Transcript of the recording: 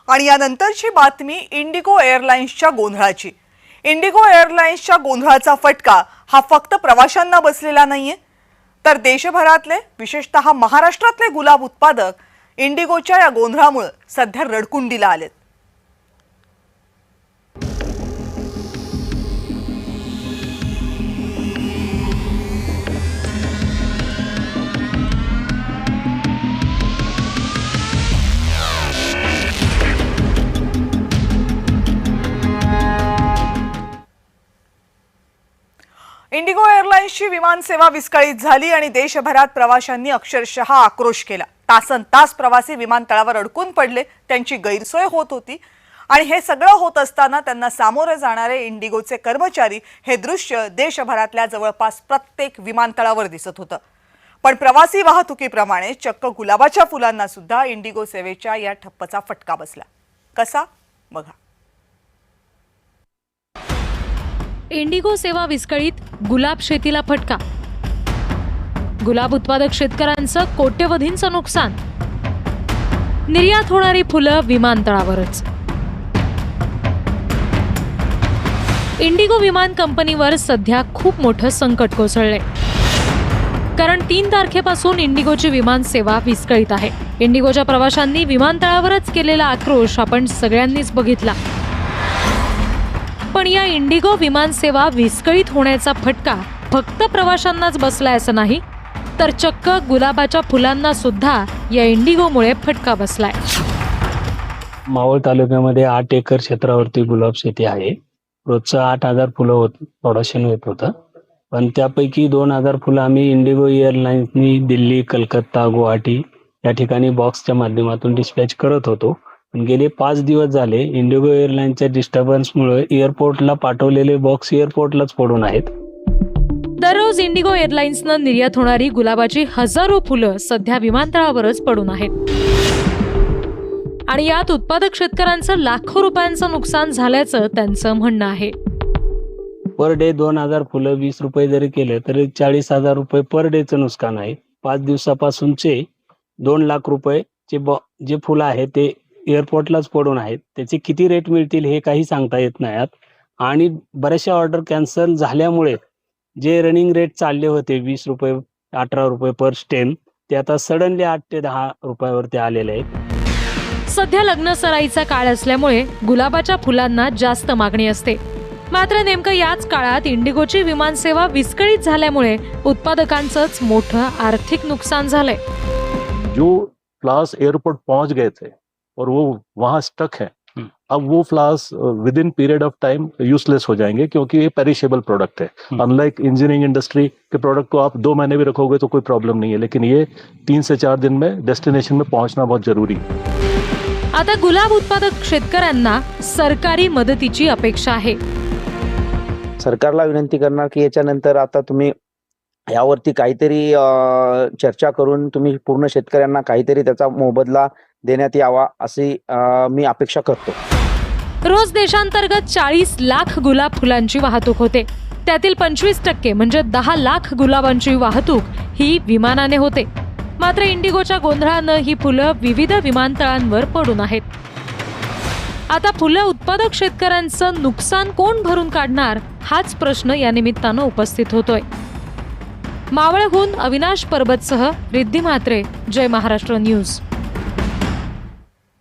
आणि यानंतरची बातमी इंडिगो एअरलाइन्सच्या गोंधळाची। इंडिगो एअरलाइन्सच्या गोंधळाचा फटका हा फक्त प्रवाशांना बसलेला नाहीये, तर देशभरातले विशेषतः महाराष्ट्रातले गुलाब उत्पादक इंडिगोच्या या गोंधळामुळे सध्या रडकुंडीला आलेत। इंडिगो एअरलाइन्सची विमान सेवा विस्कळीत झाली आणि देशभरात प्रवाशांनी अक्षरशः आक्रोश केला। तासनतास प्रवासी विमानतळावर अडकून पडले, त्यांची गैरसोय होत होती आणि हे सगळं होत असताना त्यांना सामोरे जाणारे इंडिगोचे कर्मचारी हे दृश्य देशभरातल्या जवळपास प्रत्येक विमानतळावर दिसत होतं। पण प्रवासी वाहतुकीप्रमाणे चक्क गुलाबाच्या फुलांना सुद्धा इंडिगो सेवेच्या या ठप्पचा फटका बसला। कसा बघा। इंडिगो सेवा विस्कळीत, गुलाब शेतीला फटका। गुलाब उत्पादक शेतकऱ्यांचं कोट्यवधींचं नुकसान। निर्यात होणारी फुलं विमानतळावरच। इंडिगो विमान कंपनीवर सध्या खूप मोठं संकट कोसळलंय, कारण 3 तारखेपासून इंडिगोची विमान सेवा विस्कळीत आहे। इंडिगोच्या प्रवाशांनी विमानतळावरच केलेला आक्रोश आपण सगळ्यांनीच बघितला। पण या इंडिगो विमान सेवा विस्कळीत होण्याचा फटका फक्त प्रवाशांनाच बसलाय असं नाही, तर चक्क गुलाबाच्या फुलांना सुद्धा या इंडिगोमुळे फटका बसलाय। मावळ तालुक्यामध्ये 8 एकर क्षेत्रावरती गुलाब शेती आहे। रोजचं 8,000 फुलं प्रोडक्शन होत होतं, पण त्यापैकी 2,000 फुलं आम्ही इंडिगो एअरलाइन्सनी दिल्ली, कलकत्ता, गुवाहाटी या ठिकाणी बॉक्सच्या माध्यमातून डिस्पॅच करत होतो। पण गेले 5 दिवस झाले इंडिगो एअरलाइन्सच्या डिस्टर्बन्समुळे एअरपोर्टला पाठवलेले बॉक्स एअरपोर्टलाच पडून आहेत। दररोज इंडिगो एअरलाइन्सनं निर्यात होणारी गुलाबाची हजारो फुलं सध्या विमानतळावरच पडून आहेत आणि यात उत्पादक शेतकऱ्यांचं लाखो रुपयांचं नुकसान झाल्याचं त्यांचं म्हणणं आहे। पर डे 2,000 फुलं 20 रुपये जरी केले तरी 40,000 रुपये पर डेचं नुकसान आहे। 5 दिवसापासूनचे 2 लाख रुपये जे फुलं आहेत ते एअरपोर्टलाच पडून आहेत। त्याचे किती रेट मिळतील हे काही सांगता येत नाही आणि बऱ्याचशा ऑर्डर कॅन्सल झाल्यामुळे जे रनिंग रेट चालले होते 20 रुपये 18 रुपये पर स्टेम, ते आता सडनली 8 ते 10 रुपयावरती आलेले आहेत। सध्या लग्न सराईचा काळ असल्यामुळे गुलाबाच्या फुलांना जास्त मागणी असते, मात्र नेमकं याच काळात इंडिगोची विमान सेवा विस्कळीत झाल्यामुळे उत्पादकांचंच मोठं आर्थिक नुकसान झालंय। जो फ्लावर्स एयरपोर्ट पहुंच गए थे और वो वहां स्टक है, अब वो flowers with in period of time useless हो जाएंगे, क्योंकि ये पेरिशेबल प्रोडक्ट है। अनलाइक इंजीनियरिंग इंडस्ट्री के प्रोडक्ट को आप 2 महीने भी रखोगे तो कोई प्रॉब्लम नहीं है, लेकिन ये 3 से 4 दिन में डेस्टिनेशन में पहुंचना बहुत जरूरी है। आता गुलाब उत्पादक शेतकऱ्यांना सरकारी मदतीची अपेक्षा आहे। सरकारला विनंती करणार की याच्यानंतर आता तुम्ही यावरती काहीतरी चर्चा करून तुम्ही पूर्ण शेतकऱ्यांना काहीतरी त्याचा मोबदला देण्यात यावा अशी मी अपेक्षा करतो। रोज देशांतर्गत 40 लाख गुलाब फुलांची वाहतूक होते, त्यातील 25% म्हणजे 10 लाख गुलाबांची वाहतूक ही विमानाने होते। मात्र इंडिगोच्या गोंधळानं ही फुलं विविध विमानतळांवर पडून आहेत। आता फुलं उत्पादक शेतकऱ्यांचं नुकसान कोण भरून काढणार हाच प्रश्न या निमित्तानं उपस्थित होतोय। मावळहून अविनाश परबतसह रिद्धी म्हात्रे, जय महाराष्ट्र न्यूज।